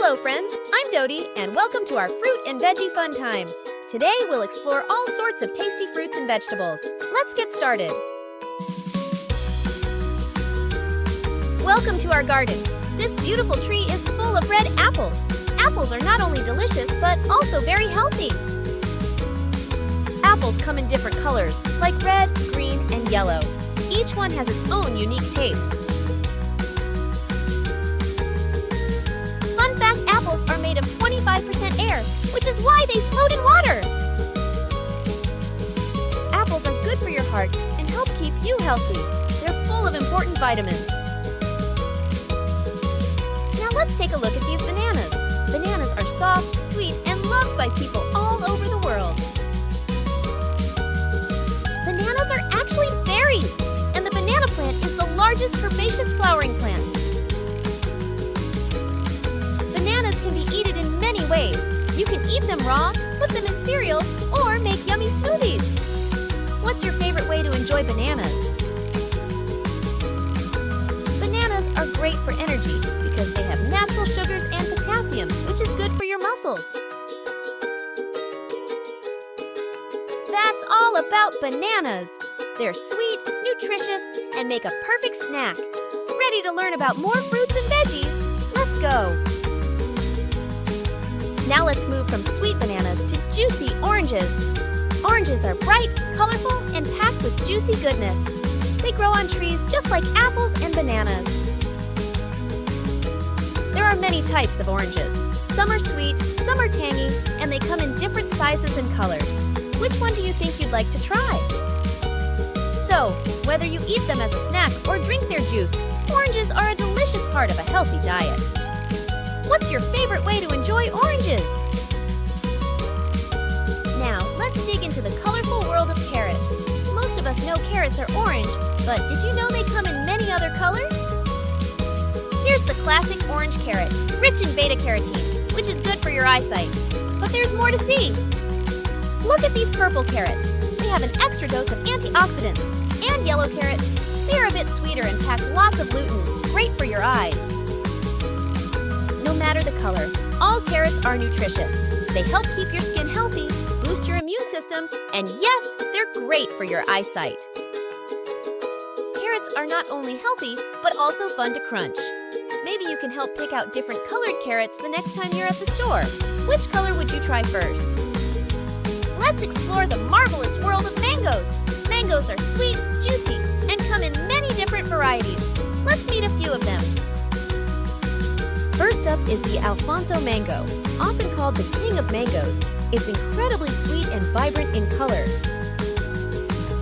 Hello friends, I'm Dodie and welcome to our fruit and veggie fun time. Today we'll explore all sorts of tasty fruits and vegetables. Let's get started. Welcome to our garden. This beautiful tree is full of red apples. Apples are not only delicious but also very healthy. Apples come in different colors like red, green, and yellow. Each one has its own unique taste. Fun fact, apples are made of 25% air, which is why they float in water. Apples are good for your heart and help keep you healthy. They're full of important vitamins. Now let's take a look at these bananas. Bananas are soft, sweet, and loved by people all over the world. Bananas are actually berries, and the banana plant is the largest herbaceous flowering plant. Bananas can be eaten in many ways. You can eat them raw, put them in cereals, or make yummy smoothies. What's your favorite way to enjoy bananas? Bananas are great for energy because they have natural sugars and potassium, which is good for your muscles. That's all about bananas. They're sweet, nutritious, and make a perfect snack. Ready to learn about more fruits and veggies? Let's go! Now let's move from sweet bananas to juicy oranges. Oranges are bright, colorful, and packed with juicy goodness. They grow on trees just like apples and bananas. There are many types of oranges. Some are sweet, some are tangy, and they come in different sizes and colors. Which one do you think you'd like to try? So, whether you eat them as a snack or drink their juice, oranges are a delicious part of a healthy diet. What's your favorite way to enjoy oranges? Now, let's dig into the colorful world of carrots. Most of us know carrots are orange, but did you know they come in many other colors? Here's the classic orange carrot, rich in beta-carotene, which is good for your eyesight. But there's more to see. Look at these purple carrots. They have an extra dose of antioxidants. And yellow carrots. They are a bit sweeter and pack lots of gluten, great for your eyes. No matter the color, all carrots are nutritious. They help keep your skin healthy, boost your immune system, and yes, they're great for your eyesight. Carrots are not only healthy, but also fun to crunch. Maybe you can help pick out different colored carrots the next time you're at the store. Which color would you try first? Let's explore the marvelous world of mangoes. Mangoes are sweet, juicy, and come in many different varieties. Let's meet a few of them. First up is the Alfonso mango, often called the king of mangoes. It's incredibly sweet and vibrant in color.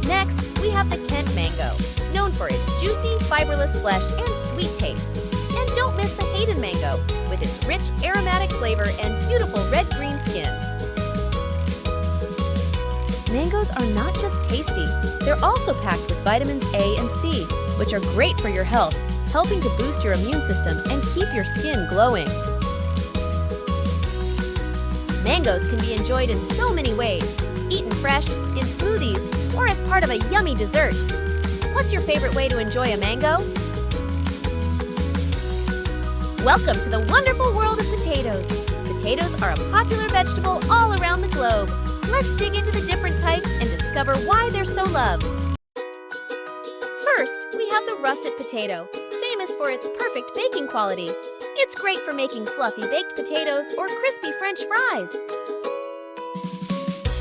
Next, we have the Kent mango, known for its juicy, fiberless flesh and sweet taste. And don't miss the Hayden mango, with its rich, aromatic flavor and beautiful red-green skin. Mangoes are not just tasty, they're also packed with vitamins A and C, which are great for your health, helping to boost your immune system and keep your skin glowing. Mangoes can be enjoyed in so many ways, eaten fresh, in smoothies, or as part of a yummy dessert. What's your favorite way to enjoy a mango? Welcome to the wonderful world of potatoes. Potatoes are a popular vegetable all around the globe. Let's dig into the different types and discover why they're so loved. First, we have the russet potato, famous for its perfect baking quality. It's great for making fluffy baked potatoes or crispy French fries.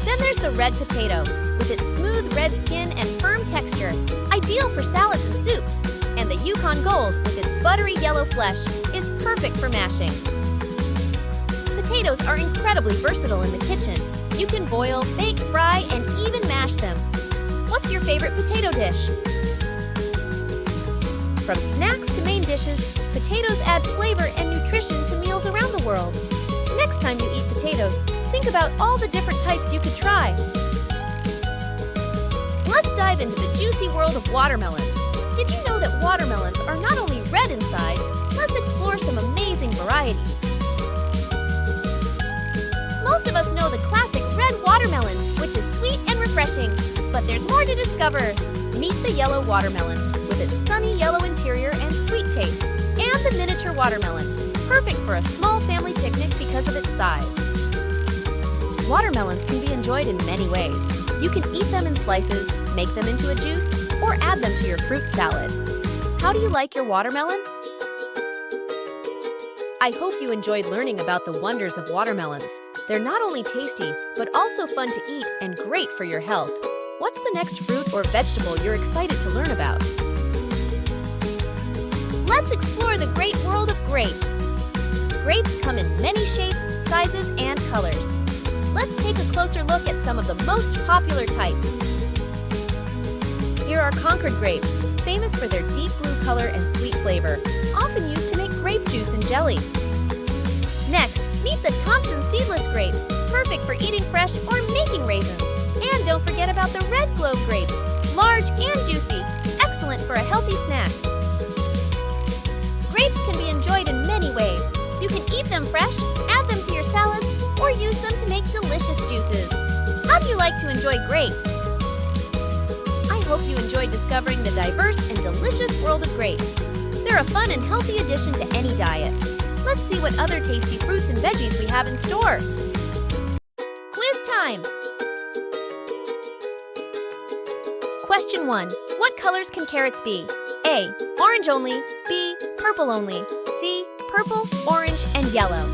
Then there's the red potato, with its smooth red skin and firm texture, ideal for salads and soups. And the Yukon Gold, with its buttery yellow flesh, is perfect for mashing. Potatoes are incredibly versatile in the kitchen. You can boil, bake, fry, and even mash them. What's your favorite potato dish? From snacks to main dishes, potatoes add flavor and nutrition to meals around the world. Next time you eat potatoes, think about all the different types you could try. Let's dive into the juicy world of watermelons. Did you know that watermelons are not only red inside? Let's explore some amazing varieties. Most of us know the classic red watermelon, which is sweet and refreshing. But there's more to discover. Meet the yellow watermelon, with its sunny yellow interior and sweet taste, and the miniature watermelon, perfect for a small family picnic because of its size. Watermelons can be enjoyed in many ways. You can eat them in slices, make them into a juice, or add them to your fruit salad. How do you like your watermelon? I hope you enjoyed learning about the wonders of watermelons. They're not only tasty, but also fun to eat and great for your health. What's the next fruit or vegetable you're excited to learn about? Let's explore the great world of grapes. Grapes come in many shapes, sizes, and colors. Let's take a closer look at some of the most popular types. Here are Concord grapes, famous for their deep blue color and sweet flavor, often used to make grape juice and jelly. Next, meet the Thompson seedless grapes, perfect for eating fresh or making raisins. And don't forget about the red globe grapes, large and juicy, excellent for a healthy snack. Grapes can be enjoyed in many ways. You can eat them fresh, add them to your salads, or use them to make delicious juices. How do you like to enjoy grapes? I hope you enjoyed discovering the diverse and delicious world of grapes. They're a fun and healthy addition to any diet. Let's see what other tasty fruits and veggies we have in store. Quiz time! Question 1. What colors can carrots be? A. Orange only. B. Purple only. C. Purple, orange, and yellow.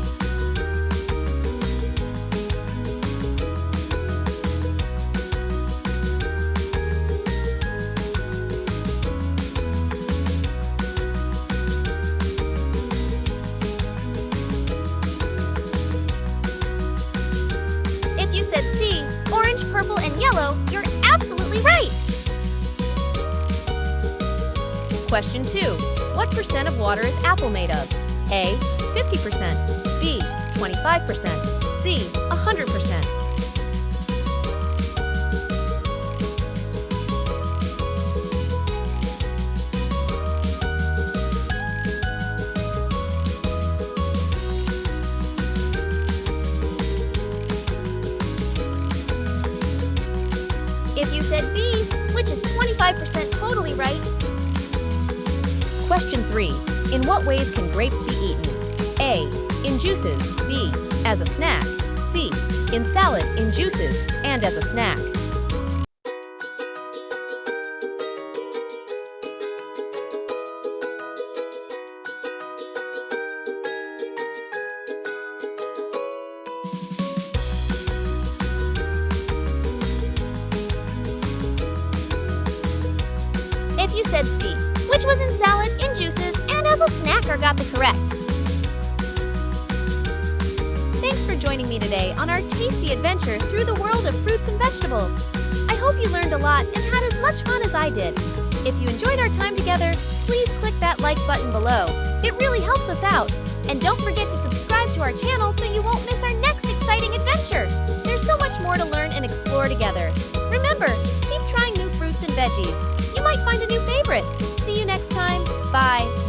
If you said C, orange, purple, and yellow, you're absolutely right! Question 2. What percent of water is apple made of? A. 50%, B. 25%, C. 100%. If you said B, which is 25% totally right. Question 3. In what ways can grapes be eaten? A. In juices. B. As a snack. C. In salad, in juices, and as a snack. If you said C, which was in salad, in juices, and as a snacker, got the correct. Thanks for joining me today on our tasty adventure through the world of fruits and vegetables. I hope you learned a lot and had as much fun as I did. If you enjoyed our time together, please click that like button below. It really helps us out. And don't forget to subscribe to our channel so you won't miss our next exciting adventure. There's so much more to learn and explore together. Remember, keep trying new fruits and veggies. You might find a new favorite. See you next time. Bye.